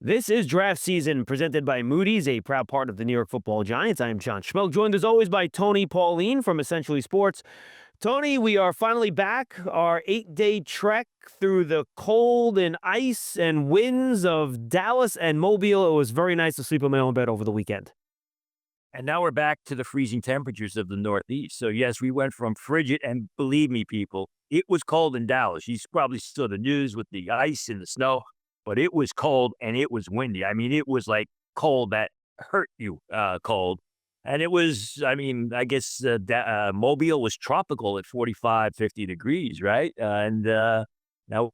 This is draft season presented by Moody's, a proud part of the New York Football Giants. I am John Schmeelk, joined as always by Tony Pauline from Essentially Sports. Tony, we are finally back. Our 8-day trek through the cold and ice and winds of Dallas and Mobile. It was very nice to sleep in my own bed over the weekend. And now we're back to the freezing temperatures of the Northeast. So, yes, we went from frigid, and believe me, people, it was cold in Dallas. You probably saw the news with the ice and the snow, but it was cold and it was windy. I mean, it was like cold that hurt you cold. And it was, I mean, I guess Mobile was tropical at 45, 50 degrees, right? Now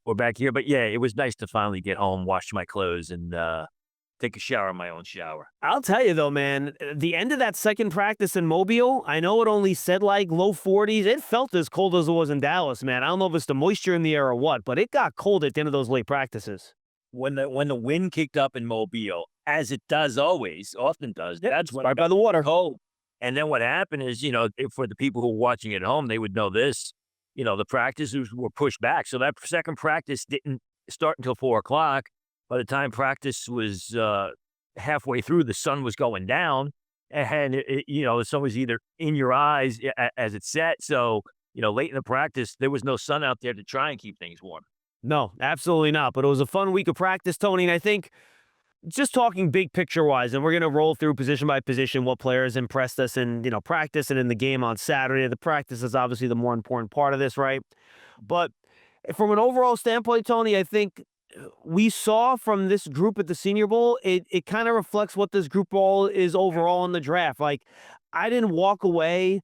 we're back here. But yeah, it was nice to finally get home, wash my clothes, and take a shower in my own shower. I'll tell you though, man, the end of that second practice in Mobile, I know it only said like low 40s. It felt as cold as it was in Dallas, man. I don't know if it's the moisture in the air or what, but it got cold at the end of those late practices. When the wind kicked up in Mobile, as it does always, often does, Yep, that's when right it by got the water. cold. And then what happened is, for the people who were watching at home, they would know this. The practices were pushed back. So that second practice didn't start until 4 o'clock. By the time practice was halfway through, the sun was going down, and the sun was either in your eyes as it set. So late in the practice, there was no sun out there to try and keep things warm. No, absolutely not. But it was a fun week of practice, Tony. And I think just talking big picture wise, and we're going to roll through position by position what players impressed us in, practice and in the game on Saturday. The practice is obviously the more important part of this, right? But from an overall standpoint, Tony, I think we saw from this group at the Senior Bowl, it kind of reflects what this group all is overall in the draft. Like, I didn't walk away,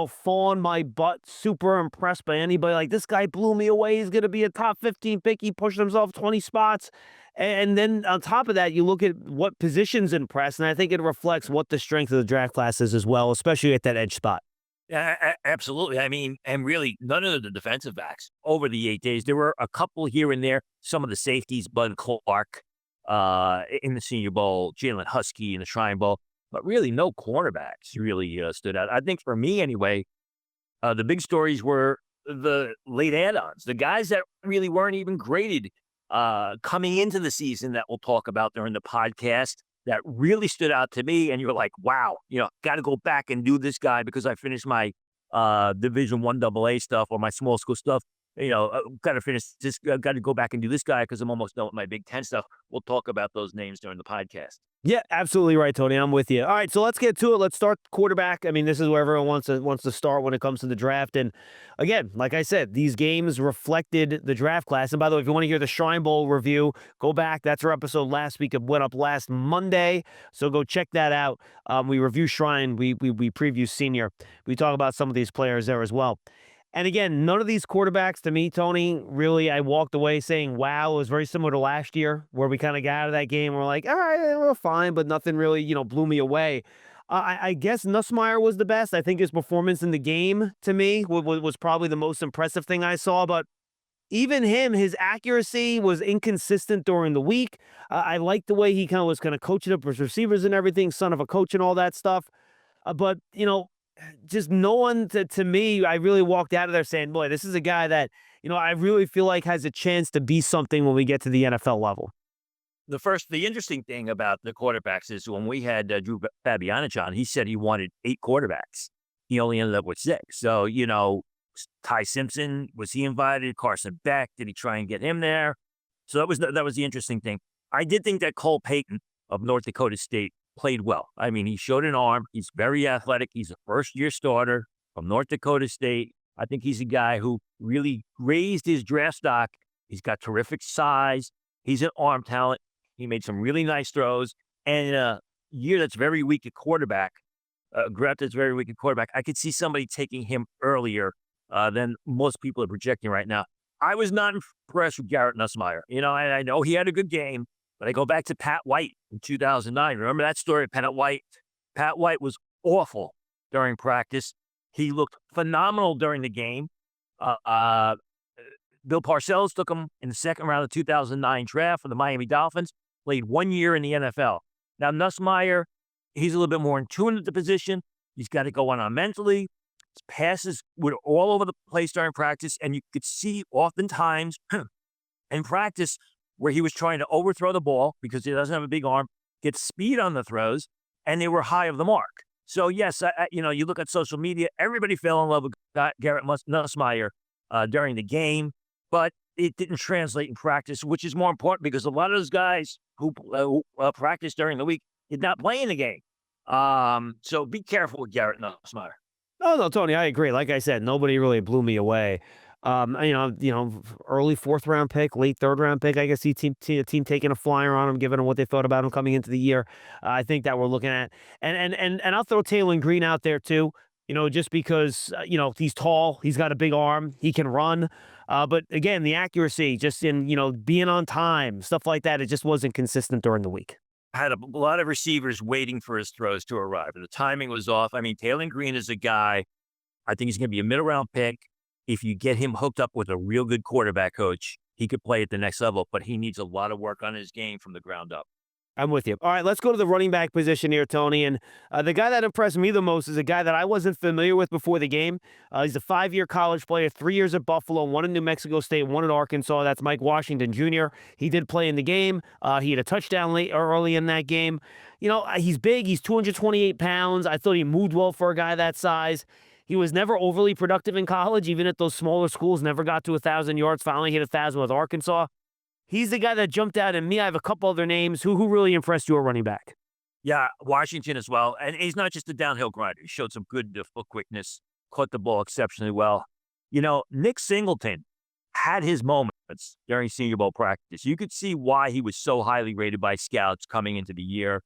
falling my butt, super impressed by anybody. Like, this guy blew me away. He's going to be a top 15 pick. He pushed himself 20 spots. And then on top of that, you look at what positions impress, and I think it reflects what the strength of the draft class is as well, especially at that edge spot. Yeah, absolutely. I mean, and really, none of the defensive backs over the 8 days. There were a couple here and there. Some of the safeties, Bud Clark in the Senior Bowl, Jalen Husky in the Shrine Bowl, but really no cornerbacks really stood out. I think for me anyway, the big stories were the late add-ons, the guys that really weren't even graded coming into the season that we'll talk about during the podcast that really stood out to me. And you're like, wow, got to go back and do this guy because I finished my Division I AA stuff or my small school stuff. Got to finish this, got to go back and do this guy because I'm almost done with my Big Ten stuff. We'll talk about those names during the podcast. Yeah, absolutely right, Tony. I'm with you. All right, so let's get to it. Let's start quarterback. I mean, this is where everyone wants to start when it comes to the draft. And again, like I said, these games reflected the draft class. And by the way, if you want to hear the Shrine Bowl review, go back. That's our episode last week. It went up last Monday, so go check that out. We review Shrine. We preview Senior. We talk about some of these players there as well. And again, none of these quarterbacks to me, Tony, really, I walked away saying, wow, it was very similar to last year where we kind of got out of that game. We're like, all right, we're fine, but nothing really, blew me away. I guess Nussmeier was the best. I think his performance in the game to me was probably the most impressive thing I saw. But even him, his accuracy was inconsistent during the week. I liked the way he was kind of coaching up his receivers and everything, son of a coach and all that stuff. But, just no one to me, I really walked out of there saying, boy, this is a guy that, I really feel like has a chance to be something when we get to the NFL level. The interesting thing about the quarterbacks is when we had Drew Fabianich on, he said he wanted 8 quarterbacks. He only ended up with 6. So, Ty Simpson, was he invited? Carson Beck, did he try and get him there? So that was the interesting thing. I did think that Cole Payton of North Dakota State played well. I mean, he showed an arm. He's very athletic. He's a first-year starter from North Dakota State. I think he's a guy who really raised his draft stock. He's got terrific size. He's an arm talent. He made some really nice throws. And in a year that's very weak at quarterback, I could see somebody taking him earlier than most people are projecting right now. I was not impressed with Garrett Nussmeier. I know he had a good game, but I go back to Pat White in 2009. Remember that story of Pat White? Pat White was awful during practice. He looked phenomenal during the game. Bill Parcells took him in the second round of the 2009 draft for the Miami Dolphins, played 1 year in the NFL. Now, Nussmeier, he's a little bit more in tune with the position. He's got to go on mentally. His passes were all over the place during practice, and you could see oftentimes in practice where he was trying to overthrow the ball because he doesn't have a big arm, get speed on the throws, and they were high of the mark. So yes, you look at social media, everybody fell in love with Garrett Nussmeier during the game, but it didn't translate in practice, which is more important because a lot of those guys who practiced during the week did not play in the game. So be careful with Garrett Nussmeier. Oh no, Tony, I agree. Like I said, nobody really blew me away. Early fourth round pick, late third round pick. I guess team taking a flyer on him, giving him what they thought about him coming into the year. I think that we're looking at, and I'll throw Taylor Green out there too. Just because he's tall, he's got a big arm, he can run. But again, the accuracy, just in being on time, stuff like that, it just wasn't consistent during the week. Had a lot of receivers waiting for his throws to arrive, and the timing was off. I mean, Taylor Green is a guy, I think he's going to be a middle round pick. If you get him hooked up with a real good quarterback coach, he could play at the next level, but he needs a lot of work on his game from the ground up. I'm with you. All right, let's go to the running back position here, Tony. And the guy that impressed me the most is a guy that I wasn't familiar with before the game. He's a 5-year college player, 3 years at Buffalo, 1 in New Mexico State, 1 in Arkansas. That's Mike Washington Jr. He did play in the game. He had a touchdown early in that game. He's big. He's 228 pounds. I thought he moved well for a guy that size. He was never overly productive in college, even at those smaller schools, never got to 1,000 yards, finally hit 1,000 with Arkansas. He's the guy that jumped out at me. I have a couple other names. Who really impressed you at running back? Yeah, Washington as well. And he's not just a downhill grinder. He showed some good foot quickness, caught the ball exceptionally well. Nick Singleton had his moments during Senior Bowl practice. You could see why he was so highly rated by scouts coming into the year.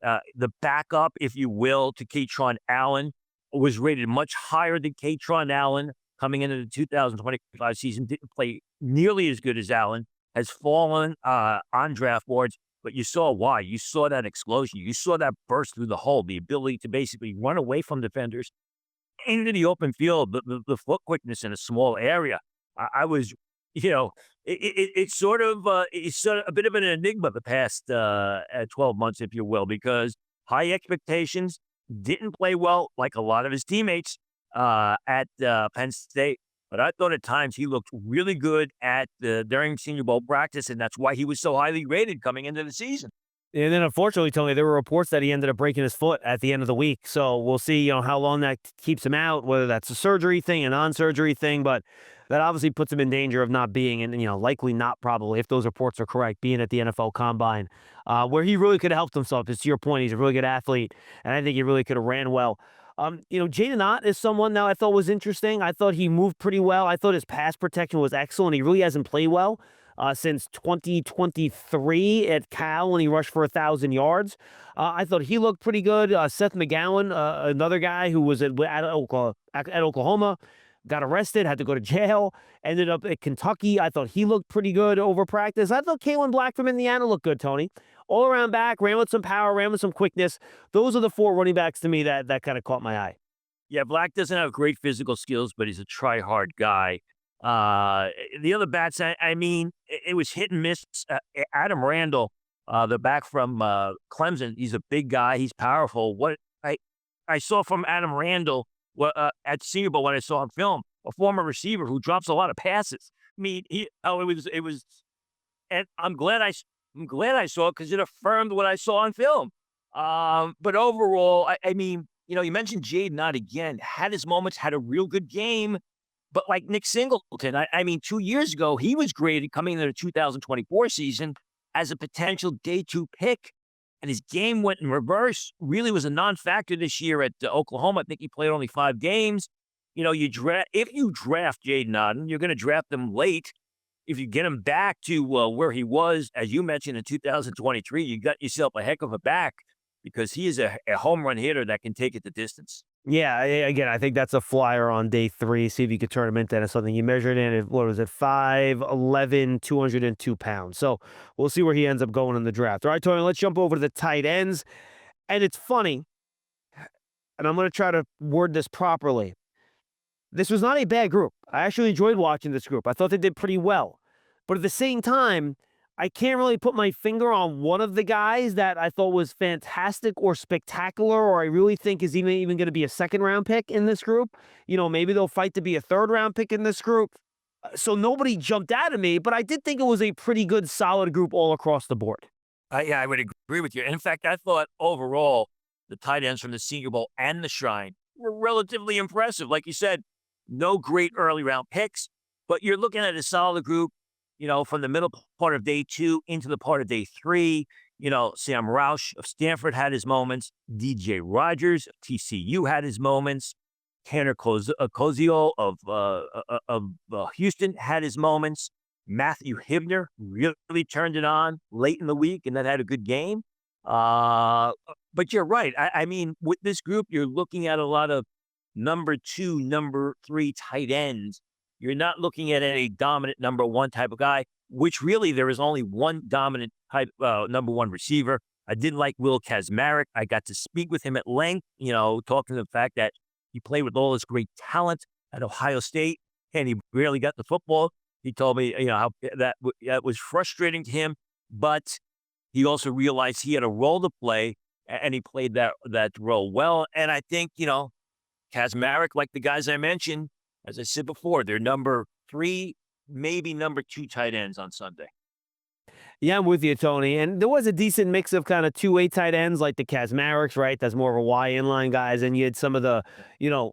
The backup, if you will, to Katron Allen was rated much higher than Katron Allen coming into the 2025 season. Didn't play nearly as good as Allen. Has fallen on draft boards, but you saw why. You saw that explosion. You saw that burst through the hole, the ability to basically run away from defenders into the open field, the foot quickness in a small area. I was, it's sort of a bit of an enigma the past 12 months, if you will, because high expectations, didn't play well like a lot of his teammates at Penn State. But I thought at times he looked really good during Senior Bowl practice, and that's why he was so highly rated coming into the season. And then unfortunately, Tony, there were reports that he ended up breaking his foot at the end of the week. So we'll see, how long that keeps him out, whether that's a surgery thing, a non-surgery thing, but that obviously puts him in danger of not being, and likely not probably, if those reports are correct, being at the NFL Combine, where he really could have helped himself. Because to your point, he's a really good athlete, and I think he really could have ran well. Jaden Ott is someone now I thought was interesting. I thought he moved pretty well. I thought his pass protection was excellent. He really hasn't played well since 2023 at Cal when he rushed for 1,000 yards. I thought he looked pretty good. Seth McGowan, another guy who was at Oklahoma, got arrested, had to go to jail, ended up at Kentucky. I thought he looked pretty good over practice. I thought Kalen Black from Indiana looked good, Tony. All around back, ran with some power, ran with some quickness. Those are the 4 running backs to me that kind of caught my eye. Yeah, Black doesn't have great physical skills, but he's a try-hard guy. The other bats, I mean, it was hit and miss. Adam Randall, the back from Clemson, he's a big guy. He's powerful. What I saw from Adam Randall at Senior Bowl when I saw him film, a former receiver who drops a lot of passes. I mean, it was, and I'm glad I saw it because it affirmed what I saw on film. But overall, I mean, you mentioned Jaden Ott again, had his moments, had a real good game, but like Nick Singleton, I mean, 2 years ago, he was graded coming into the 2024 season as a potential day 2 pick, and his game went in reverse. Really was a non-factor this year at Oklahoma. I think he played only 5 games. If you draft Jaden Ott, you're going to draft him late. If you get him back to where he was, as you mentioned, in 2023, you got yourself a heck of a back because he is a home run hitter that can take it the distance. Yeah, again, I think that's a flyer on day 3. See if you could turn him into something. You measured in, what was it, 5'11", 202 pounds. So we'll see where he ends up going in the draft. All right, Tony, let's jump over to the tight ends. And it's funny, and I'm going to try to word this properly. This was not a bad group. I actually enjoyed watching this group. I thought they did pretty well. But at the same time, I can't really put my finger on one of the guys that I thought was fantastic or spectacular, or I really think is even going to be a second-round pick in this group. Maybe they'll fight to be a third-round pick in this group. So nobody jumped out at me, but I did think it was a pretty good, solid group all across the board. Yeah, I would agree with you. In fact, I thought overall the tight ends from the Senior Bowl and the Shrine were relatively impressive. Like you said, no great early round picks, but you're looking at a solid group, from the middle part of day two into the part of day three. Sam Roush of Stanford had his moments. DJ Rogers of TCU had his moments. Tanner Koziol of Houston had his moments. Matthew Hibner really turned it on late in the week and then had a good game. But you're right. I mean, with this group, you're looking at a lot of number two, number three tight ends. You're not looking at any dominant number one type of guy, which really there is only one dominant type number one receiver. I did like Will Kazmarek. I got to speak with him at length, talking to the fact that he played with all this great talent at Ohio State and he barely got the football. He told me, how that was frustrating to him, but he also realized he had a role to play and he played that role well. And I think, Kazmarek, like the guys I mentioned, as I said before, they're number three, maybe number two tight ends on Sunday. Yeah, I'm with you, Tony. And there was a decent mix of kind of two-way tight ends like the Kazmareks, right? That's more of a Y inline guys. And you had some of the, you know,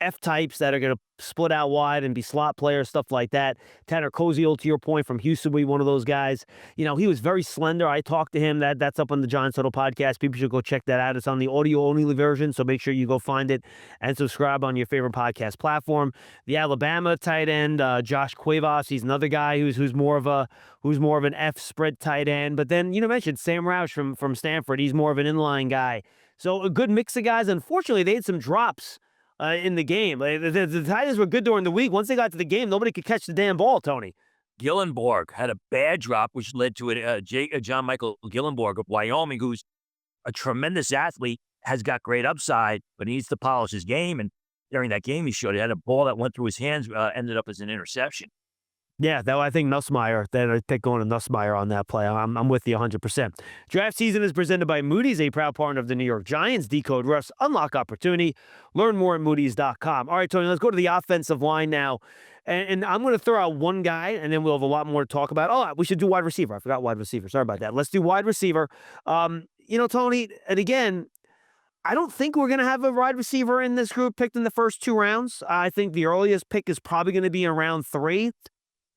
F types that are going to split out wide and be slot players, stuff like that. Tanner Koziol, to your point, from Houston, be one of those guys. He was very slender. I talked to him. That's up on the John Settle podcast. People should go check that out. It's on the audio only version, so make sure you go find it and subscribe on your favorite podcast platform. The Alabama tight end, Josh Cuevas, he's another guy who's more of an F spread tight end. But then mentioned Sam Roush from Stanford. He's more of an inline guy. So a good mix of guys. Unfortunately, they had some drops in the game. The tight ends were good during the week. Once they got to the game, nobody could catch the damn ball, Tony. Gillenborg had a bad drop, which led to John Michael Gillenborg of Wyoming, who's a tremendous athlete, has got great upside, but he needs to polish his game. And during that game, he showed he had a ball that went through his hands, ended up as an interception. Yeah, I think Nussmeier. Then I think going to Nussmeier on that play. I'm with you 100%. Draft season is presented by Moody's, a proud partner of the New York Giants. Decode Russ, unlock opportunity. Learn more at Moody's.com. All right, Tony, let's go to the offensive line now. And I'm going to throw out one guy, and then we'll have a lot more to talk about. Oh, we should do wide receiver. I forgot wide receiver. Sorry about that. Let's do wide receiver. Tony, and again, I don't think we're going to have a wide receiver in this group picked in the first two rounds. I think the earliest pick is probably going to be in round 3.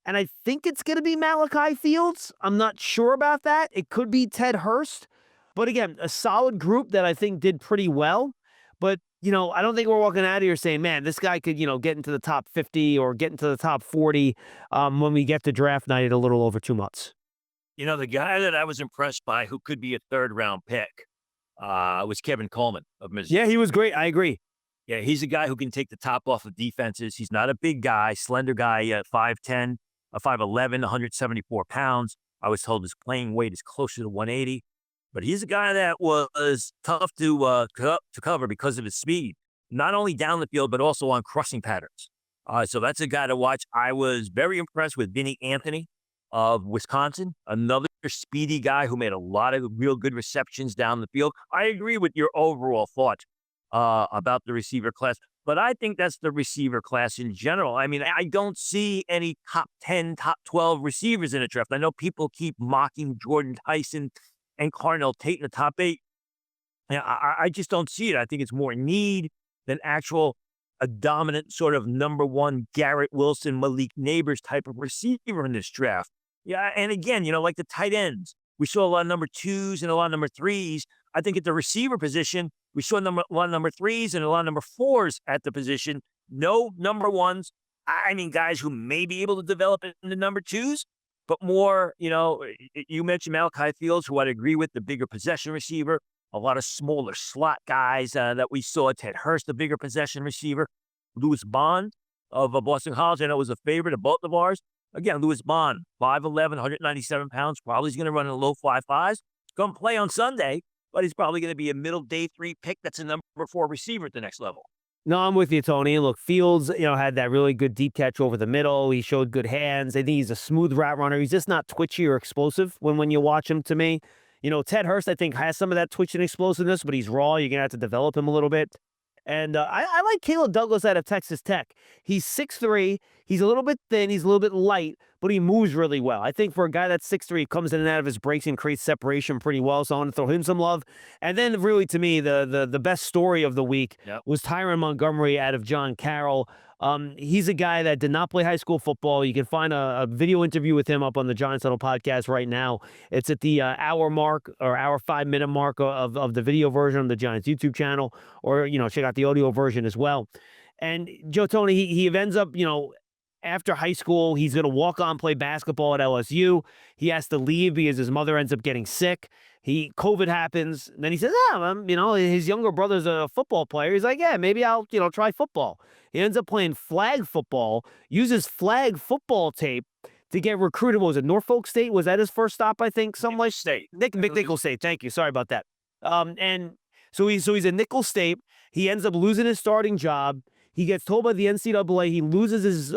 And I think it's going to be Malachi Fields. I'm not sure about that. It could be Ted Hurst. But again, a solid group that I think did pretty well. But, I don't think we're walking out of here saying, man, this guy could, get into the top 50 or get into the top 40 when we get to draft night in a little over 2 months. The guy that I was impressed by who could be a third-round pick was Kevin Coleman of Missouri. Yeah, he was great. I agree. Yeah, he's a guy who can take the top off of defenses. He's not a big guy, slender guy, 5'10", 5'11", 174 pounds. I was told his playing weight is closer to 180. But he's a guy that was tough to cover because of his speed, not only down the field, but also on crossing patterns. So that's a guy to watch. I was very impressed with Vinny Anthony of Wisconsin, another speedy guy who made a lot of real good receptions down the field. I agree with your overall thought about the receiver class, but I think that's the receiver class in general. I mean, I don't see any top 10, top 12 receivers in the draft. I know people keep mocking Jordan Tyson and Carnell Tate in the top 8. Yeah, I just don't see it. I think it's more need than a dominant sort of number one Garrett Wilson, Malik Neighbors type of receiver in this draft. Yeah, and again, like the tight ends, we saw a lot of number 2s and a lot of number 3s. I think at the receiver position, we saw a lot of number 3s and a lot of number 4s at the position. No number 1s. I mean, guys who may be able to develop into number 2s, but more, you mentioned Malachi Fields, who I'd agree with, the bigger possession receiver. A lot of smaller slot guys that we saw. Ted Hurst, the bigger possession receiver. Louis Bond of Boston College, I know was a favorite of both of ours. Again, Louis Bond, 5'11", 197 pounds. Probably is going to run in the low 5'5s. Going to play on Sunday, but he's probably going to be a middle day 3 pick that's a number 4 receiver at the next level. No, I'm with you, Tony. And look, Fields, had that really good deep catch over the middle. He showed good hands. I think he's a smooth route runner. He's just not twitchy or explosive when you watch him, to me. Ted Hurst, I think, has some of that twitch and explosiveness, but he's raw. You're going to have to develop him a little bit. And I like Caleb Douglas out of Texas Tech. He's 6'3". He's a little bit thin. He's a little bit light, but he moves really well. I think for a guy that's 6'3", he comes in and out of his breaks and creates separation pretty well. So I want to throw him some love. And then really to me, the best story of the week Yep. was Tyron Montgomery out of John Carroll. He's a guy that did not play high school football. You can find a video interview with him up on the Giants Huddle podcast right now. It's at the hour mark or hour 5 minute mark of the video version on the Giants YouTube channel, or check out the audio version as well. And Joe Tony, he ends up after high school, he's going to walk on play basketball at LSU. He has to leave because his mother ends up getting sick. COVID happens. And then he says, his younger brother's a football player. He's like, yeah, maybe I'll, try football. He ends up playing flag football, uses flag football tape to get recruited. What was it, Norfolk State? Was that his first stop, I think? Something like State. Nickel State. Thank you. Sorry about that. And so he's at Nickel State. He ends up losing his starting job. He gets told by the NCAA he loses his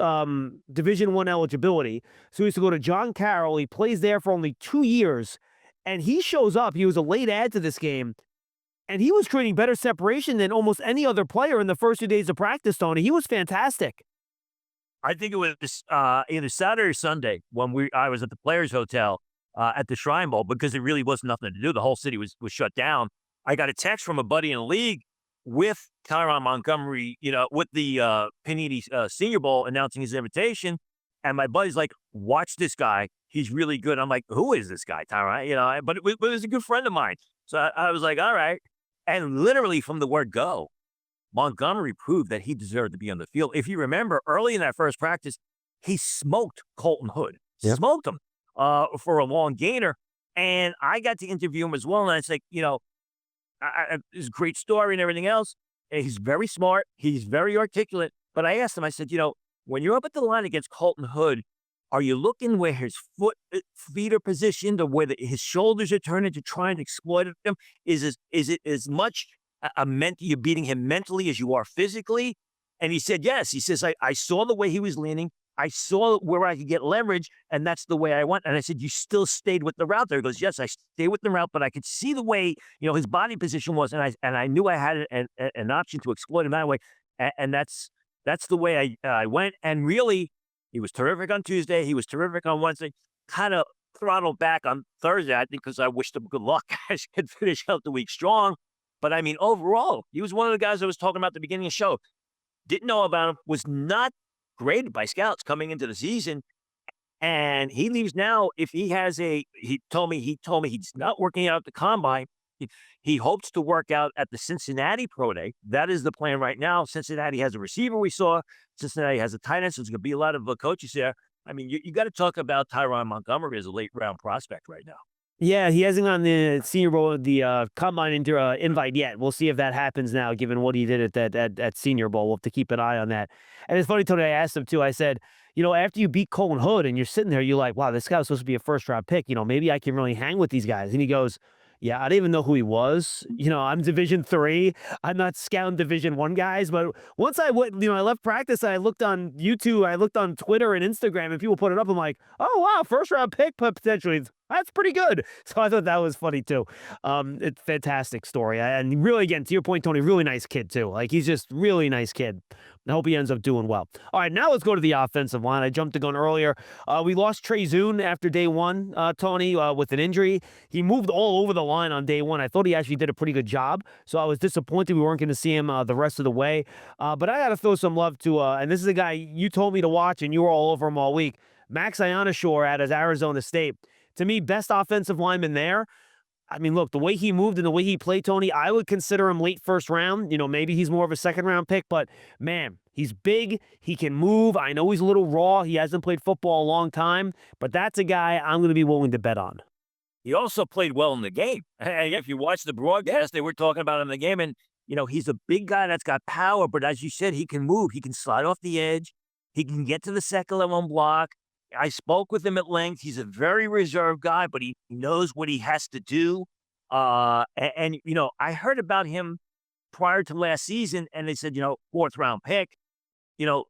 Division I eligibility. So he has to go to John Carroll. He plays there for only 2 years. And he shows up. He was a late add to this game. And he was creating better separation than almost any other player in the first 2 days of practice, Tony. He was fantastic. I think it was either Saturday or Sunday when I was at the Players Hotel at the Shrine Bowl, because there really was nothing to do. The whole city was shut down. I got a text from a buddy in the league with Tyron Montgomery, with the Panini Senior Bowl announcing his invitation. And my buddy's like, watch this guy. He's really good. I'm like, who is this guy, Tyron? But it was a good friend of mine. So I was like, all right. And literally from the word go, Montgomery proved that he deserved to be on the field. If you remember, early in that first practice, he smoked Colton Hood. Yep. Smoked him for a long gainer. And I got to interview him as well. And it's like, it's a great story and everything else. And he's very smart. He's very articulate. But I asked him, I said, when you're up at the line against Colton Hood, are you looking where his feet are positioned, or where his shoulders are turning to try and exploit him? Is it as much you're beating him mentally as you are physically? And he said, yes. He says, I saw the way he was leaning. I saw where I could get leverage, and that's the way I went. And I said, you still stayed with the route there? He goes, yes, I stayed with the route, but I could see the way, his body position was, and I knew I had an option to exploit him that way. And that's the way I went. And really, he was terrific on Tuesday. He was terrific on Wednesday. Kind of throttled back on Thursday, I think, because I wished him good luck. I should finish out the week strong. But I mean, overall, he was one of the guys I was talking about at the beginning of the show. Didn't know about him, was not graded by scouts coming into the season. And he leaves now. If he has he told me he's not working out at the combine. He hopes to work out at the Cincinnati Pro Day. That is the plan right now. Cincinnati has a receiver we saw. Cincinnati has a tight end, so there's going to be a lot of coaches there. I mean, you got to talk about Tyron Montgomery as a late-round prospect right now. Yeah, he hasn't gotten the Senior Bowl, the combine invite yet. We'll see if that happens now, given what he did at Senior Bowl. We'll have to keep an eye on that. And it's funny, Tony, I asked him too. I said, after you beat Colton Hood and you're sitting there, you're like, wow, this guy was supposed to be a first-round pick. Maybe I can really hang with these guys. And he goes, yeah, I didn't even know who he was. I'm Division III. I'm not scouting Division I guys. But once I went, I left practice and I looked on YouTube, I looked on Twitter and Instagram, and people put it up. I'm like, oh, wow, first-round pick potentially. That's pretty good. So I thought that was funny, too. It's a fantastic story. And really, again, to your point, Tony, really nice kid, too. Like, he's just really nice kid. I hope he ends up doing well. All right, now let's go to the offensive line. I jumped the gun earlier. We lost Trey Zune after day one, Tony, with an injury. He moved all over the line on day one. I thought he actually did a pretty good job, so I was disappointed we weren't going to see him the rest of the way. But I got to throw some love to, and this is a guy you told me to watch, and you were all over him all week, Max Ioneshour out of Arizona State. To me, best offensive lineman there. I mean, look, the way he moved and the way he played, Tony, I would consider him late first round. Maybe he's more of a second-round pick, but, man, he's big. He can move. I know he's a little raw. He hasn't played football a long time, but that's a guy I'm going to be willing to bet on. He also played well in the game. If you watch the broadcast, they were talking about him in the game, and, he's a big guy that's got power, but as you said, he can move. He can slide off the edge. He can get to the second level and block. I spoke with him at length. He's a very reserved guy, but he knows what he has to do. I heard about him prior to last season, and they said, fourth-round pick.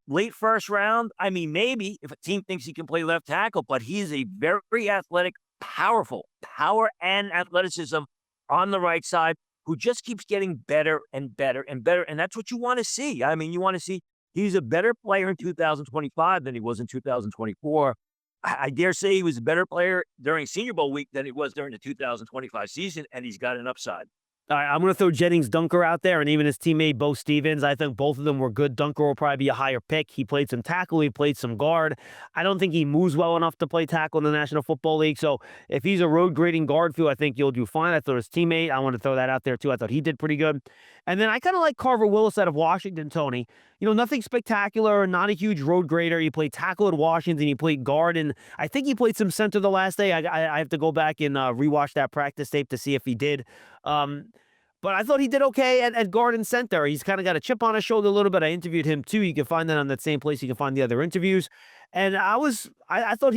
Late first round, I mean, maybe if a team thinks he can play left tackle, but he is a very athletic, powerful, power and athleticism on the right side, who just keeps getting better and better and better. And that's what you want to see. I mean, you want to see he's a better player in 2025 than he was in 2024. I dare say he was a better player during Senior Bowl week than he was during the 2025 season, and he's got an upside. All right, I'm going to throw Jennings Dunker out there and even his teammate Bo Stevens. I think both of them were good. Dunker will probably be a higher pick. He played some tackle. He played some guard. I don't think he moves well enough to play tackle in the National Football League. So if he's a road grading guard field, I think you'll do fine. I thought his teammate, I want to throw that out there too. I thought he did pretty good. And then I kind of like Carver Willis out of Washington, Tony. Nothing spectacular, not a huge road grader. He played tackle at Washington. He played guard, and I think he played some center the last day. I have to go back and rewatch that practice tape to see if he did. But I thought he did okay at guard and center. He's kind of got a chip on his shoulder a little bit. I interviewed him too. You can find that on that same place you can find the other interviews. And I thought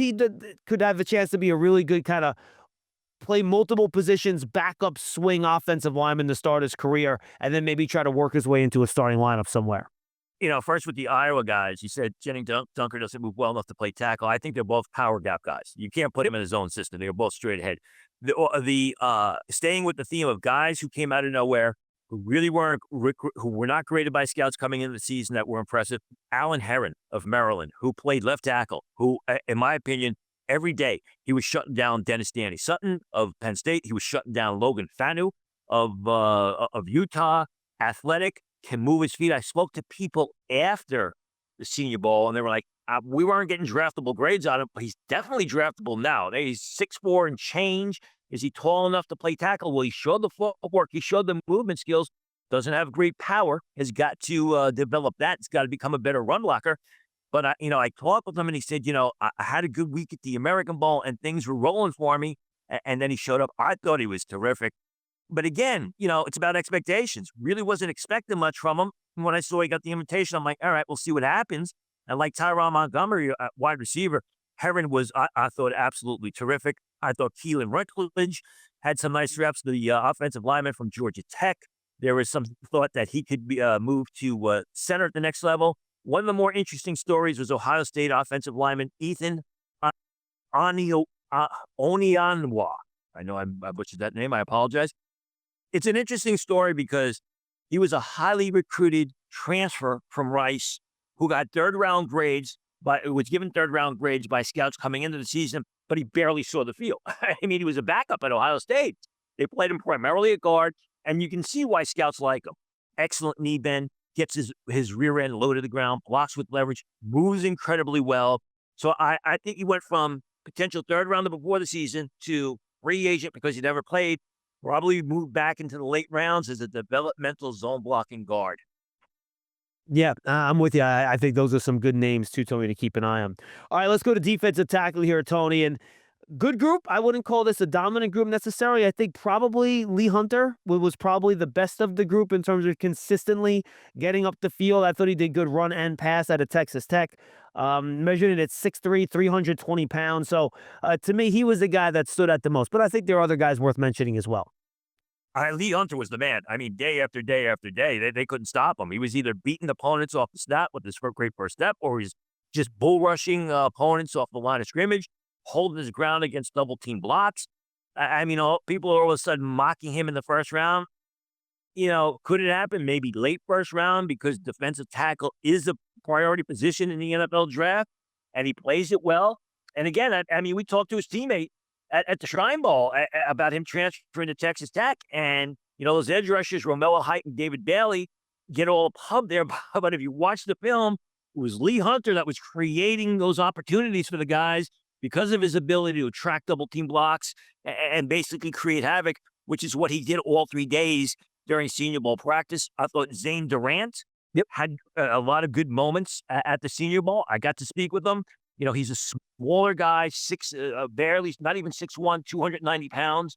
could have a chance to be a really good kind of play multiple positions, backup swing offensive lineman to start his career, and then maybe try to work his way into a starting lineup somewhere. First with the Iowa guys, you said Jennings Dunker doesn't move well enough to play tackle. I think they're both power gap guys. You can't put him in his own system. They're both straight ahead. Staying with the theme of guys who came out of nowhere, who really who were not graded by scouts coming into the season that were impressive. Alan Herron of Maryland, who played left tackle, who, in my opinion, every day he was shutting down Dennis Danny Sutton of Penn State. He was shutting down Logan Fanu of Utah. Athletic, can move his feet. I spoke to people after the Senior Bowl, and they were like, we weren't getting draftable grades on him, but he's definitely draftable now. He's 6'4" and change. Is he tall enough to play tackle? Well, he showed the footwork. He showed the movement skills. Doesn't have great power. Has got to develop that. He's got to become a better run blocker. But, I talked with him, and he said, I had a good week at the American Bowl, and things were rolling for me. And then he showed up. I thought he was terrific. But again, it's about expectations. Really wasn't expecting much from him. And when I saw he got the invitation, I'm like, all right, we'll see what happens. And like Tyron Montgomery, wide receiver, Herron was, I thought, absolutely terrific. I thought Keelan Rutledge had some nice reps, the offensive lineman from Georgia Tech. There was some thought that he could be moved to center at the next level. One of the more interesting stories was Ohio State offensive lineman Ethan Onianwa. I know I butchered that name. I apologize. It's an interesting story because he was a highly recruited transfer from Rice who got third-round grades, was given third-round grades by scouts coming into the season, but he barely saw the field. I mean, he was a backup at Ohio State. They played him primarily at guard, and you can see why scouts like him. Excellent knee bend, gets his rear end low to the ground, blocks with leverage, moves incredibly well. So I think he went from potential third-rounder before the season to free agent because he never played. Probably moved back into the late rounds as a developmental zone blocking guard. Yeah, I'm with you. I think those are some good names too, Tony, to keep an eye on. All right, let's go to defensive tackle here, Tony. And good group. I wouldn't call this a dominant group necessarily. I think probably Lee Hunter was probably the best of the group in terms of consistently getting up the field. I thought he did good run and pass out of Texas Tech. Measured it at 6'3", 320 pounds. So to me, he was the guy that stood out the most. But I think there are other guys worth mentioning as well. Lee Hunter was the man. I mean, day after day after day, they couldn't stop him. He was either beating opponents off the snap with his great first step, or he's just bull rushing opponents off the line of scrimmage, holding his ground against double team blocks. I mean, people are all of a sudden mocking him in the first round. Could it happen? Maybe late first round because defensive tackle is a priority position in the NFL draft, and he plays it well. And again, I mean, we talked to his teammate at the Shrine Bowl about him transferring to Texas Tech. And, those edge rushers, Romello Height and David Bailey, get all pumped there. But if you watch the film, it was Lee Hunter that was creating those opportunities for the guys because of his ability to attract double-team blocks and basically create havoc, which is what he did all 3 days during Senior Bowl practice. I thought Zane Durant had a lot of good moments at the Senior Bowl. I got to speak with him. He's a smaller guy, barely, not even 6'1", 290 pounds,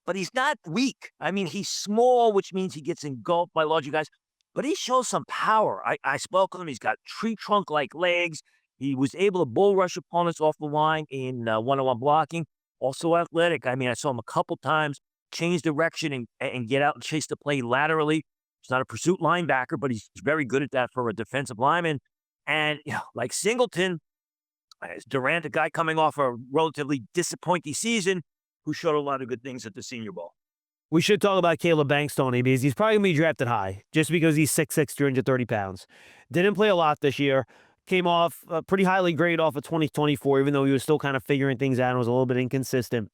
but he's not weak. I mean, he's small, which means he gets engulfed by larger guys, but he shows some power. I spoke with him. He's got tree trunk-like legs. He was able to bull rush opponents off the line in one-on-one blocking. Also athletic. I mean, I saw him a couple times change direction and get out and chase the play laterally. He's not a pursuit linebacker, but he's very good at that for a defensive lineman. And, like Singleton, Durant, a guy coming off a relatively disappointing season who showed a lot of good things at the Senior Bowl. We should talk about Caleb Banks, Tony, because he's probably going to be drafted high just because he's 6'6", 330 pounds. Didn't play a lot this year. Came off pretty highly graded off of 2024, even though he was still kind of figuring things out and was a little bit inconsistent.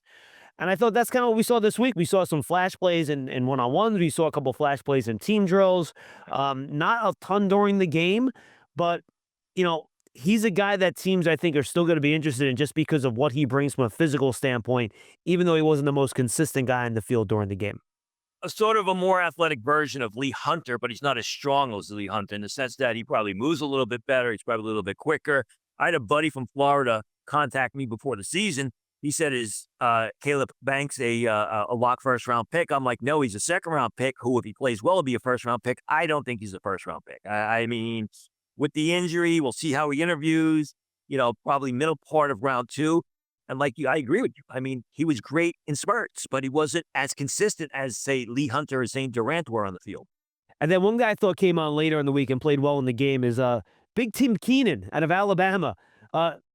And I thought that's kind of what we saw this week. We saw some flash plays in one-on-ones. We saw a couple flash plays in team drills. Not a ton during the game, but, he's a guy that teams, I think, are still going to be interested in just because of what he brings from a physical standpoint, even though he wasn't the most consistent guy in the field during the game. A sort of a more athletic version of Lee Hunter, but he's not as strong as Lee Hunter in the sense that he probably moves a little bit better. He's probably a little bit quicker. I had a buddy from Florida contact me before the season. He said, is Caleb Banks a lock first-round pick? I'm like, no, he's a second-round pick who, if he plays well, will be a first-round pick. I don't think he's a first-round pick. I mean, with the injury, we'll see how he interviews, probably middle part of round 2. And like you, I agree with you. I mean, he was great in spurts, but he wasn't as consistent as, say, Lee Hunter or Zane Durant were on the field. And then one guy I thought came on later in the week and played well in the game is Big Tim Keenan out of Alabama.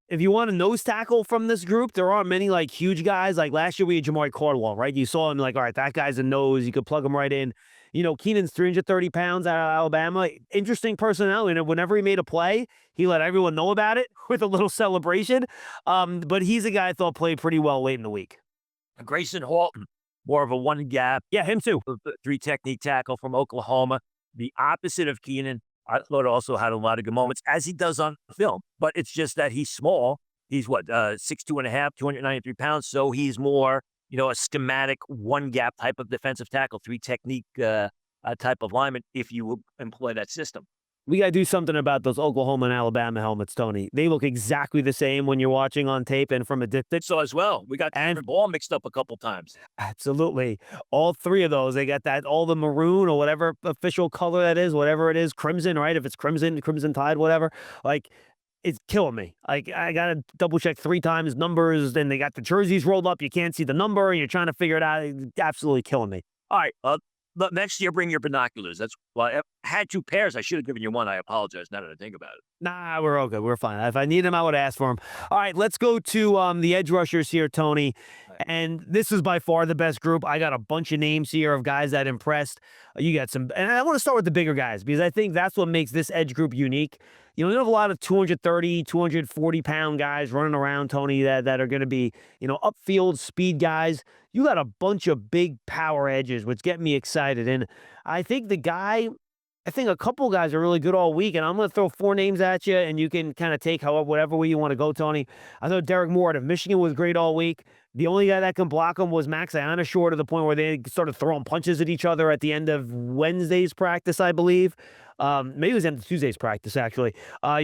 If you want a nose tackle from this group, there aren't many like huge guys. Like last year we had Jamari Cardwell, right? You saw him like, all right, that guy's a nose. You could plug him right in. Keenan's 330 pounds out of Alabama. Interesting personality. And whenever he made a play, he let everyone know about it with a little celebration. But he's a guy I thought played pretty well late in the week. Grayson Halton, more of a one gap. Yeah, him too. 3 technique tackle from Oklahoma. The opposite of Keenan. I thought also had a lot of good moments, as he does on film. But it's just that he's small. He's what, 6'2.5", 293 pounds. So he's more, a schematic one-gap type of defensive tackle, 3 technique type of lineman, if you employ that system. We got to do something about those Oklahoma and Alabama helmets, Tony. They look exactly the same when you're watching on tape and from a distance. So as well, we got the ball mixed up a couple times. Absolutely. All 3 of those, they got that, all the maroon or whatever official color that is, whatever it is, crimson, right? If it's crimson Tide, whatever. Like, it's killing me. Like, I got to double check 3 times numbers. Then they got the jerseys rolled up. You can't see the number and you're trying to figure it out. It's absolutely killing me. All right. But next year, bring your binoculars. I had 2 pairs. I should have given you 1. I apologize now that I think about it. Nah, we're okay. We're fine. If I need them, I would ask for them. All right, let's go to the edge rushers here, Tony. And this is by far the best group. I got a bunch of names here of guys that impressed. You got some, and I want to start with the bigger guys because I think that's what makes this edge group unique. You have a lot of 230, 240-pound guys running around, Tony, that are going to be, upfield speed guys. You got a bunch of big power edges, which get me excited. And I think a couple guys are really good all week, and I'm going to throw 4 names at you, and you can kind of take whatever way you want to go, Tony. I thought Derek Moore out of Michigan was great all week. The only guy that can block him was Max Ioannishore to the point where they started throwing punches at each other at the end of Wednesday's practice, I believe. Maybe it was end of Tuesday's practice, actually.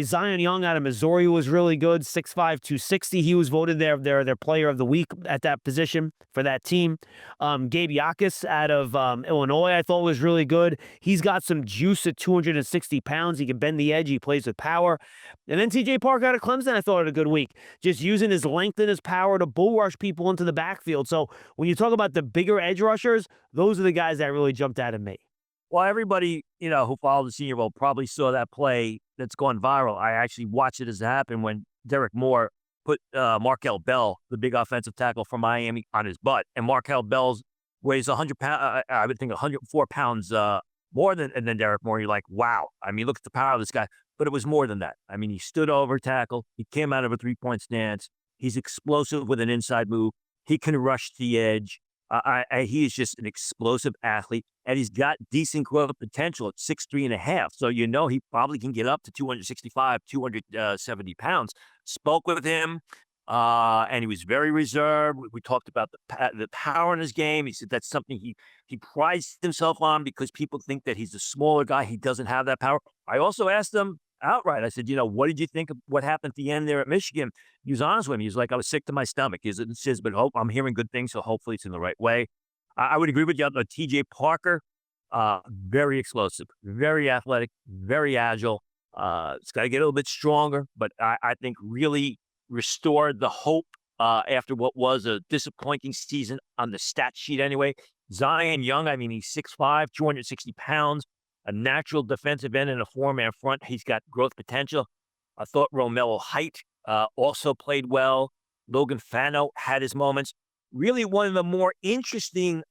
Zion Young out of Missouri was really good, 6'5", 260. He was voted their player of the week at that position for that team. Gabe Yakis out of Illinois, I thought was really good. He's got some juice at 260 pounds. He can bend the edge. He plays with power. And then TJ Park out of Clemson, I thought had a good week. Just using his length and his power to bull rush people into the backfield. So when you talk about the bigger edge rushers, those are the guys that really jumped out at me. Well, everybody, who followed the Senior Bowl probably saw that play that's gone viral. I actually watched it as it happened when Derek Moore put Markel Bell, the big offensive tackle from Miami, on his butt. And Markel Bell weighs 100 pounds, I would think 104 pounds more than Derek Moore. You're like, wow. I mean, look at the power of this guy. But it was more than that. I mean, he stood over tackle. He came out of a 3-point stance. He's explosive with an inside move. He can rush the edge. He is just an explosive athlete, and he's got decent growth potential at 6'3.5". So he probably can get up to 265, 270 pounds. Spoke with him, and he was very reserved. We talked about the power in his game. He said that's something he prides himself on because people think that he's a smaller guy. He doesn't have that power. I also asked him outright. I said, what did you think of what happened at the end there at Michigan? He was honest with me. He was like, I was sick to my stomach. He says, but I'm hearing good things, so hopefully it's in the right way. I would agree with you on TJ Parker. Very explosive, very athletic, very agile. It's got to get a little bit stronger, but I think really restored the hope after what was a disappointing season on the stat sheet anyway. Zion Young, I mean, he's 6'5", 260 pounds. A natural defensive end in a 4-man front. He's got growth potential. I thought Romello Height also played well. Logan Fano had his moments. really one of the more interesting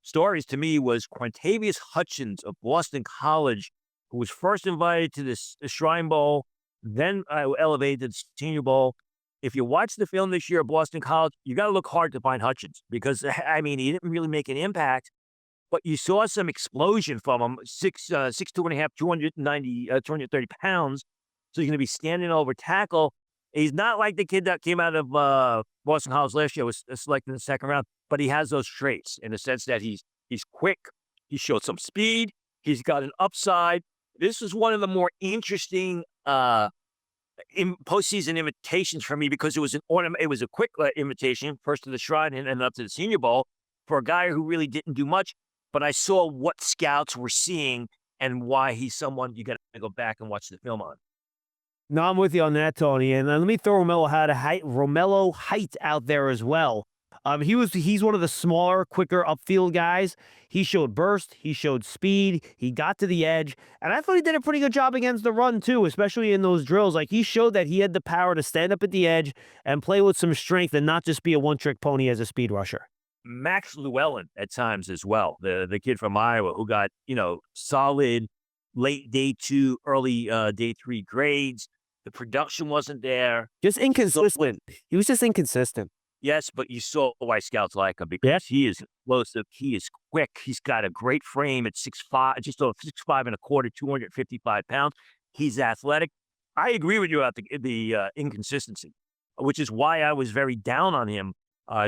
stories to me was Quintavious Hutchins of Boston College, who was first invited to the Shrine Bowl, then elevated to the Senior Bowl. If you watch the film this year at Boston College, you got to look hard to find Hutchins because I mean he didn't really make an impact, but you saw some explosion from him. 6'2.5", 230 pounds. So he's going to be standing over tackle. He's not like the kid that came out of Boston College last year, was selected in the second round, but he has those traits in the sense that he's quick. He showed some speed. He's got an upside. This is one of the more interesting postseason invitations for me because it was a quick invitation, first to the Shrine and then up to the Senior Bowl for a guy who really didn't do much. But I saw what scouts were seeing and why he's someone you got to go back and watch the film on. No, I'm with you on that, Tony. And let me throw Romello Height out there as well. He's one of the smaller, quicker upfield guys. He showed burst, he showed speed, he got to the edge, and I thought he did a pretty good job against the run too, especially in those drills. Like he showed that he had the power to stand up at the edge and play with some strength and not just be a one-trick pony as a speed rusher. Max Llewellyn at times as well, the kid from Iowa who got, solid late day 2, early day 3 grades. The production wasn't there. Just inconsistent. He was just inconsistent. Yes, but you saw why scouts like him because he is explosive. He is quick. He's got a great frame at 6'5", just over 6'5 and a quarter, 255 pounds. He's athletic. I agree with you about the inconsistency, which is why I was very down on him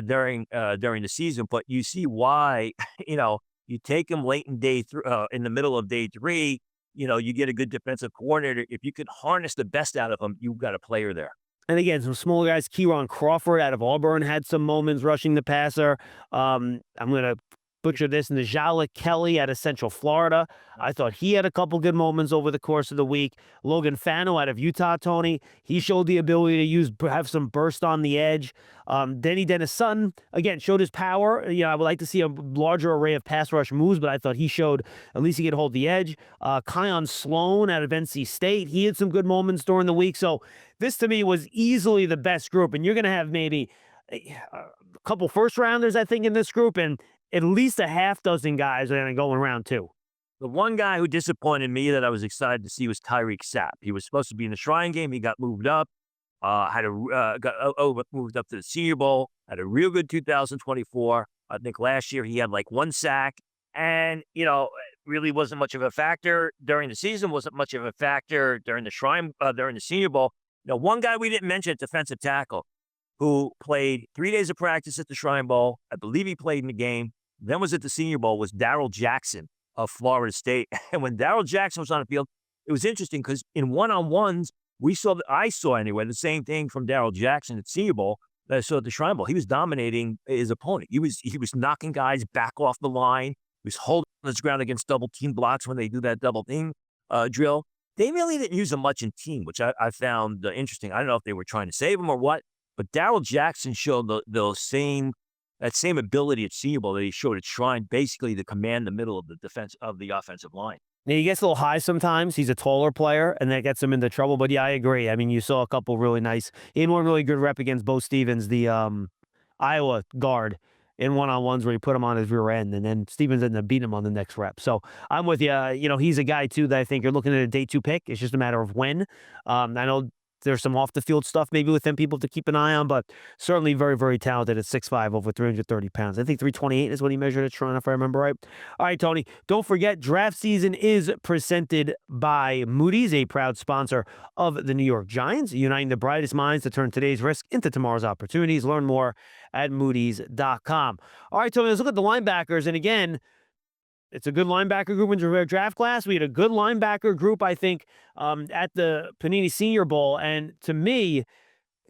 during the season. But you see why, you take him late in in the middle of day 3, you get a good defensive coordinator. If you can harness the best out of him, you've got a player there. And again, some smaller guys. Kieron Crawford out of Auburn had some moments rushing the passer. I'm going to butcher this. Najala Kelly out of Central Florida. I thought he had a couple good moments over the course of the week. Logan Fano out of Utah, Tony. He showed the ability to have some burst on the edge. Denny Dennis-Sutton, again, showed his power. I would like to see a larger array of pass rush moves, but I thought he showed at least he could hold the edge. Kion Sloan out of NC State. He had some good moments during the week. So this, to me, was easily the best group. And you're going to have maybe a couple first-rounders, I think, in this group, and at least a half dozen guys are going to go in round 2. The one guy who disappointed me that I was excited to see was Tyreek Sapp. He was supposed to be in the Shrine game. He got moved up, moved up to the Senior Bowl, had a real good 2024. I think last year he had like 1 sack and, really wasn't much of a factor during the season, wasn't much of a factor during the Senior Bowl. One guy we didn't mention at defensive tackle who played 3 days of practice at the Shrine Bowl. I believe he played in the game. Then was at the Senior Bowl was Darrell Jackson of Florida State. And when Darrell Jackson was on the field, it was interesting because in one-on-ones, I saw anyway, the same thing from Darrell Jackson at Senior Bowl that I saw at the Shrine Bowl. He was dominating his opponent. He was knocking guys back off the line. He was holding his ground against double team blocks when they do that double team drill. They really didn't use him much in team, which I found interesting. I don't know if they were trying to save him or what, but Darrell Jackson showed that same ability at Senior Bowl that he showed at Shrine, basically to command the middle of the offensive line. Now, he gets a little high sometimes. He's a taller player, and that gets him into trouble. But yeah, I agree. I mean, you saw a couple really nice. He had one really good rep against Bo Stevens, the Iowa guard, in one-on-ones where he put him on his rear end, and then Stevens ended up beating him on the next rep. So I'm with you. He's a guy too that I think you're looking at a day 2 pick. It's just a matter of when. I know there's some off-the-field stuff maybe with them people to keep an eye on, but certainly very, very talented at 6'5", over 330 pounds. I think 328 is what he measured at Shrine, if I remember right. All right, Tony, don't forget, draft season is presented by Moody's, a proud sponsor of the New York Giants, uniting the brightest minds to turn today's risk into tomorrow's opportunities. Learn more at moodys.com. All right, Tony, let's look at the linebackers. And again, it's a good linebacker group in the draft class. We had a good linebacker group, I think, at the Panini Senior Bowl. And to me,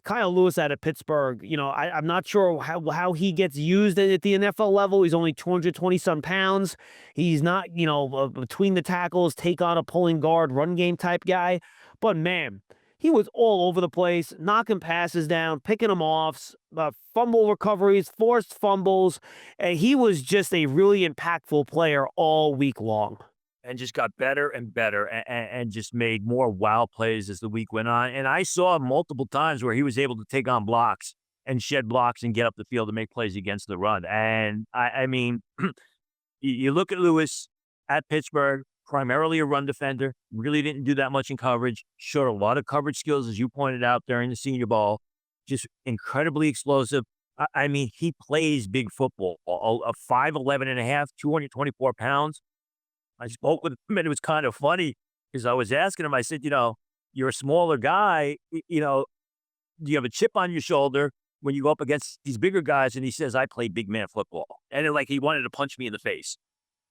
Kyle Lewis out of Pittsburgh, I'm not sure how he gets used at the NFL level. He's only 220-some pounds. He's not, between the tackles, take on a pulling guard, run game type guy. But man, he was all over the place, knocking passes down, picking them off, fumble recoveries, forced fumbles. And he was just a really impactful player all week long. And just got better and better and just made more wow plays as the week went on. And I saw multiple times where he was able to take on blocks and shed blocks and get up the field to make plays against the run. And I mean, you look at Lewis at Pittsburgh, primarily a run defender, really didn't do that much in coverage, showed a lot of coverage skills, as you pointed out during the Senior Bowl, just incredibly explosive. I mean, he plays big football, a 5'11 and a half, 224 pounds. I spoke with him and it was kind of funny because I was asking him, I said, you're a smaller guy, do you have a chip on your shoulder when you go up against these bigger guys? And he says, I play big man football. And then, like, he wanted to punch me in the face.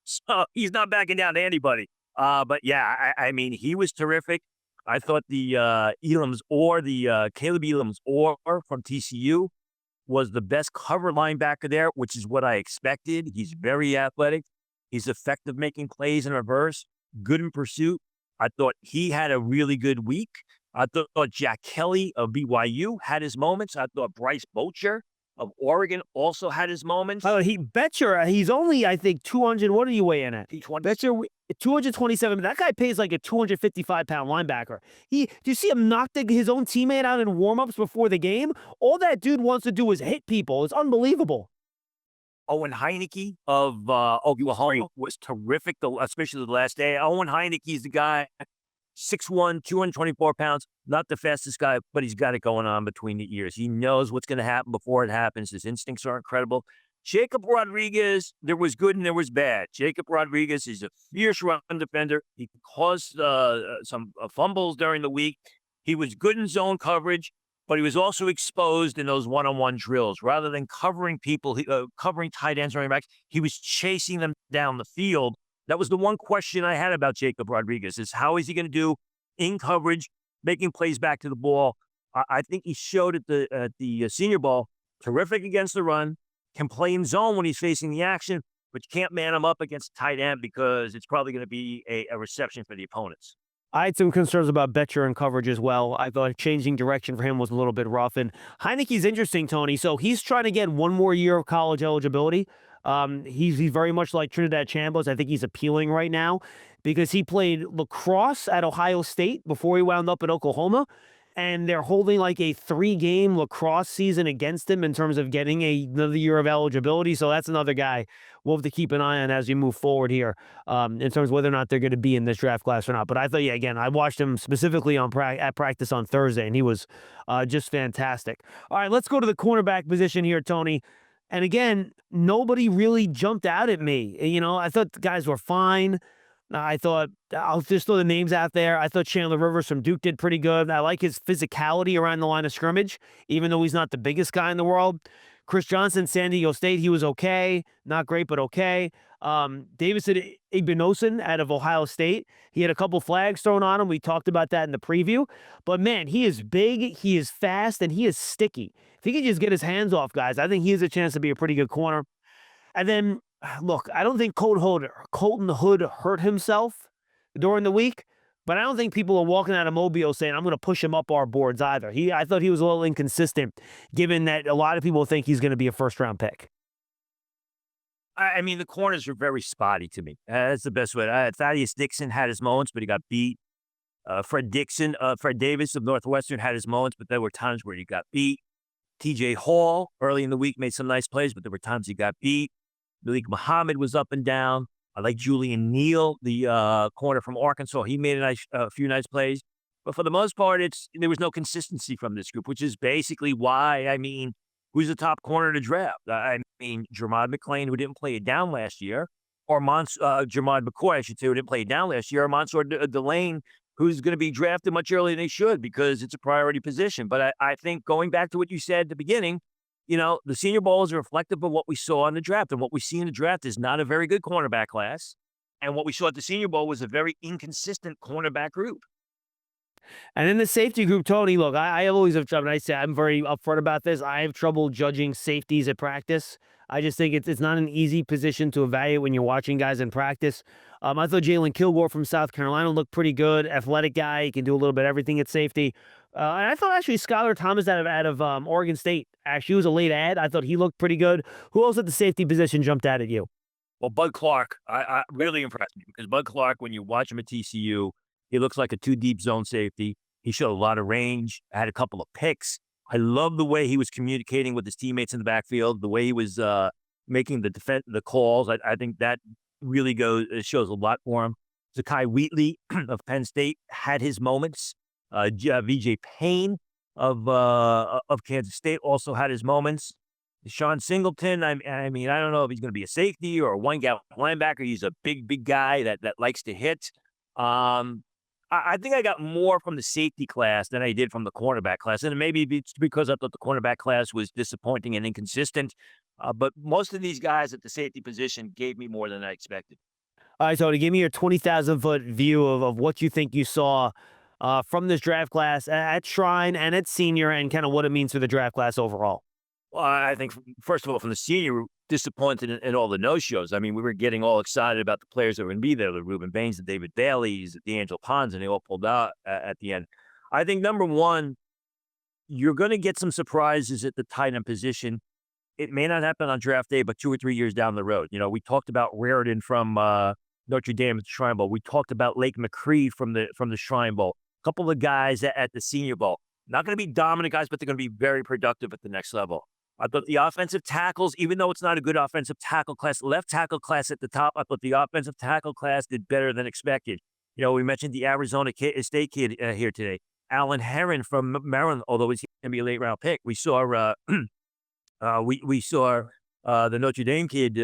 So he's not backing down to anybody. But yeah, I mean, he was terrific. I thought the Caleb Elam's or from TCU was the best cover linebacker there, which is what I expected. He's very athletic. He's effective making plays in reverse, good in pursuit. I thought he had a really good week. I thought Jack Kelly of BYU had his moments. I thought Bryce Bocher of Oregon also had his moments. Oh, Betcher, he's only, I think, 200. What are you weighing at? 220. Betcher, 227. That guy pays like a 255-pound linebacker. Do you see him knock his own teammate out in warmups before the game? All that dude wants to do is hit people. It's unbelievable. Owen Heineke of Oklahoma was terrific, especially the last day. Owen Heineke's the guy, 6'1", 224 pounds, not the fastest guy, but he's got it going on between the ears. He knows what's going to happen before it happens. His instincts are incredible. Jacob Rodriguez, there was good and there was bad. Jacob Rodriguez is a fierce run defender. He caused some fumbles during the week. He was good in zone coverage, but he was also exposed in those one-on-one drills. Rather than covering people, covering tight ends or running backs, he was chasing them down the field. That was the one question I had about Jacob Rodriguez is how is he going to do in coverage, making plays back to the ball. I think he showed at the Senior Bowl, terrific against the run, can play in zone when he's facing the action, but you can't man him up against tight end because it's probably going to be a reception for the opponents. I had some concerns about Betcher and coverage as well. I thought changing direction for him was a little bit rough. And Heineke's interesting, Tony. So he's trying to get one more year of college eligibility. He's very much like Trinidad Chambers. I think he's appealing right now because he played lacrosse at Ohio State before he wound up at Oklahoma. And they're holding like a 3-game lacrosse season against him in terms of getting another year of eligibility. So that's another guy we'll have to keep an eye on as we move forward here in terms of whether or not they're going to be in this draft class or not. But I thought, yeah, again, I watched him specifically at practice on Thursday, and he was just fantastic. All right, let's go to the cornerback position here, Tony. And again, nobody really jumped out at me. I thought the guys were fine. I thought, I'll just throw the names out there. I thought Chandler Rivers from Duke did pretty good. I like his physicality around the line of scrimmage, even though he's not the biggest guy in the world. Chris Johnson, San Diego State, he was okay. Not great, but okay. Davison Igbinosun out of Ohio State, he had a couple flags thrown on him. We talked about that in the preview. But, man, he is big, he is fast, and he is sticky. If he can just get his hands off guys, I think he has a chance to be a pretty good corner. And then, look, I don't think Colton Hood hurt himself during the week, but I don't think people are walking out of Mobile saying, I'm going to push him up our boards either. I thought he was a little inconsistent, given that a lot of people think he's going to be a first-round pick. I mean, the corners are very spotty to me. That's the best way. Thaddeus Dixon had his moments, but he got beat. Fred Davis of Northwestern had his moments, but there were times where he got beat. TJ Hall early in the week made some nice plays, but there were times he got beat. Malik Muhammad was up and down. I like Julian Neal, the corner from Arkansas. He made a few nice plays. But for the most part, there was no consistency from this group, which is basically why, who's the top corner to draft? Jermod McClain, who didn't play it down last year, or Jermod McCoy, I should say, who didn't play it down last year, or Mansour Delane, who's going to be drafted much earlier than they should because it's a priority position. But I think going back to what you said at the beginning, the Senior Bowl is reflective of what we saw in the draft. And what we see in the draft is not a very good cornerback class. And what we saw at the Senior Bowl was a very inconsistent cornerback group. And in the safety group, Tony, look, I always have trouble. I say I'm very upfront about this. I have trouble judging safeties at practice. I just think it's not an easy position to evaluate when you're watching guys in practice. I thought Jalen Kilgore from South Carolina looked pretty good. Athletic guy. He can do a little bit of everything at safety. And I thought actually Skylar Thomas out of Oregon State, actually was a late ad. I thought he looked pretty good. Who else at the safety position jumped out at you? Well, Bud Clark, I really impressed me because Bud Clark, when you watch him at TCU, he looks like a 2-deep zone safety. He showed a lot of range, had a couple of picks. I love the way he was communicating with his teammates in the backfield, the way he was making the calls. I think that really shows a lot for him. Zakai Wheatley of Penn State had his moments. VJ Payne of Kansas State also had his moments. Sean Singleton, I mean, I don't know if he's going to be a safety or a one-gap linebacker. He's a big guy that likes to hit. I think I got more from the safety class than I did from the cornerback class, and maybe it's because I thought the cornerback class was disappointing and inconsistent. But most of these guys at the safety position gave me more than I expected. All right, Tony, give me your 20,000-foot view of what you think you saw from this draft class at Shrine and at Senior, and kind of what it means for the draft class overall. Well, I think, first of all, from the senior, we're disappointed in all the no-shows. I mean, we were getting all excited about the players that were going to be there, the Reuben Baines, the David Baileys, the D'Angelo Ponds, and they all pulled out at the end. I think, number one, you're going to get some surprises at the tight end position. It may not happen on draft day, but 2 or 3 years down the road. You know, we talked about Raritan from Notre Dame at the Shrine Bowl. We talked about Lake McCree from the Shrine Bowl. A couple of guys at the Senior Bowl. Not going to be dominant guys, but they're going to be very productive at the next level. I thought the offensive tackles, even though it's not a good offensive tackle class, left tackle class at the top, I thought the offensive tackle class did better than expected. You know, we mentioned the Arizona State kid here today, Alan Herron from Maryland, although he's going to be a late round pick. We saw we saw the Notre Dame kid,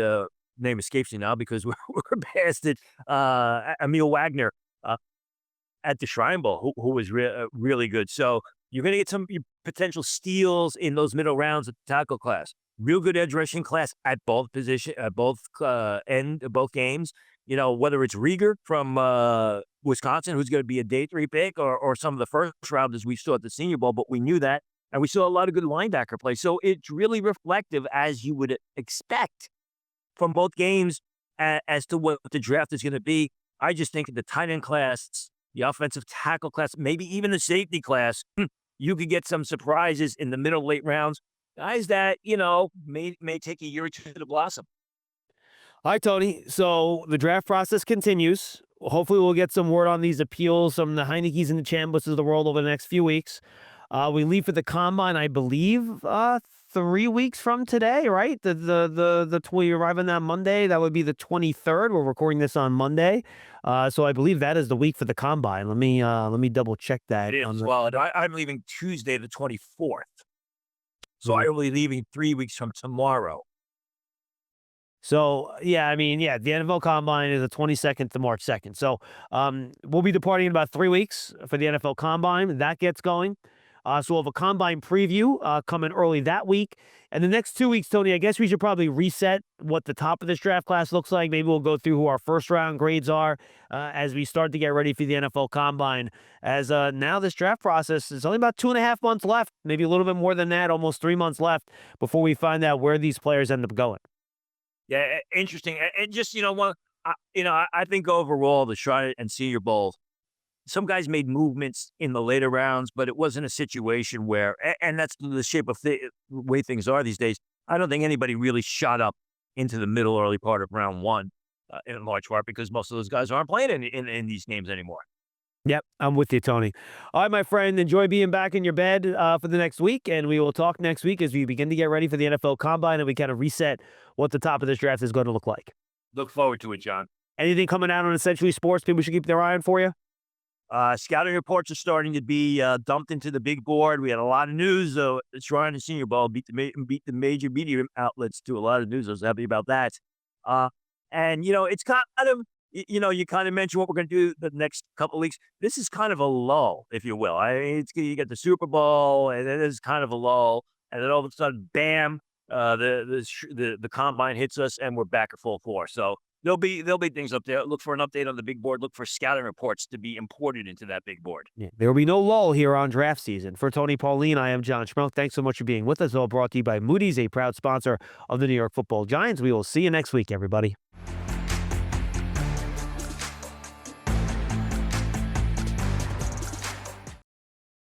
name escapes me now because we're past it, Emil Wagner at the Shrine Bowl, who was really good. So you're going to get some potential steals in those middle rounds of the tackle class. Real good edge rushing class at both position, at both both games. You know, whether it's Rieger from Wisconsin, who's going to be a day 3 pick, or some of the first rounders we saw at the Senior Bowl, but we knew that. And we saw a lot of good linebacker play. So it's really reflective, as you would expect from both games, as to what the draft is going to be. I just think the tight end class, the offensive tackle class, maybe even the safety class, you could get some surprises in the middle, late rounds. Guys that, you know, may take a year or two to blossom. All right, Tony. So the draft process continues. Hopefully, we'll get some word on these appeals from the Heineke's and the Chambliss of the world over the next few weeks. We leave for the combine, I believe, 3 weeks from today, right? We arrive on that Monday. That would be the 23rd. We're recording this on Monday, so I believe that is the week for the combine. Let me double check that. It is. Well, I'm leaving Tuesday the 24th, so I will be leaving 3 weeks from tomorrow. So, yeah, I mean, yeah, the NFL Combine is the 22nd to March 2nd. So, we'll be departing in about 3 weeks for the NFL Combine. That gets going. So we'll have a Combine preview coming early that week. And the next 2 weeks, Tony, I guess we should probably reset what the top of this draft class looks like. Maybe we'll go through who our first-round grades are as we start to get ready for the NFL Combine. As now this draft process is only about 2.5 months left, maybe a little bit more than that, almost 3 months left before we find out where these players end up going. Yeah, interesting. And just, I think overall the Shrine and Senior Bowl, some guys made movements in the later rounds, but it wasn't a situation where, and that's the shape of the way things are these days. I don't think anybody really shot up into the middle, early part of round one, in large part because most of those guys aren't playing in these games anymore. Yep, I'm with you, Tony. All right, my friend, enjoy being back in your bed for the next week, and we will talk next week as we begin to get ready for the NFL Combine and we kind of reset what the top of this draft is going to look like. Look forward to it, John. Anything coming out on Essentially Sports people should keep their eye on for you? Scouting reports are starting to be dumped into the big board. We had a lot of news, though. The Shrine and Senior Bowl beat the major media outlets to a lot of news. I was happy about that. And, it's kind of, you kind of mentioned what we're going to do the next couple of weeks. This is kind of a lull, if you will. I mean, you get the Super Bowl, and it is kind of a lull. And then all of a sudden, bam, the Combine hits us, and we're back at full force. So, There'll be things up there. Look for an update on the big board. Look for scouting reports to be imported into that big board. Yeah, there will be no lull here on draft season. For Tony, Pauline, I am John Schmeelk. Thanks so much for being with us. All brought to you by Moody's, a proud sponsor of the New York Football Giants. We will see you next week, everybody.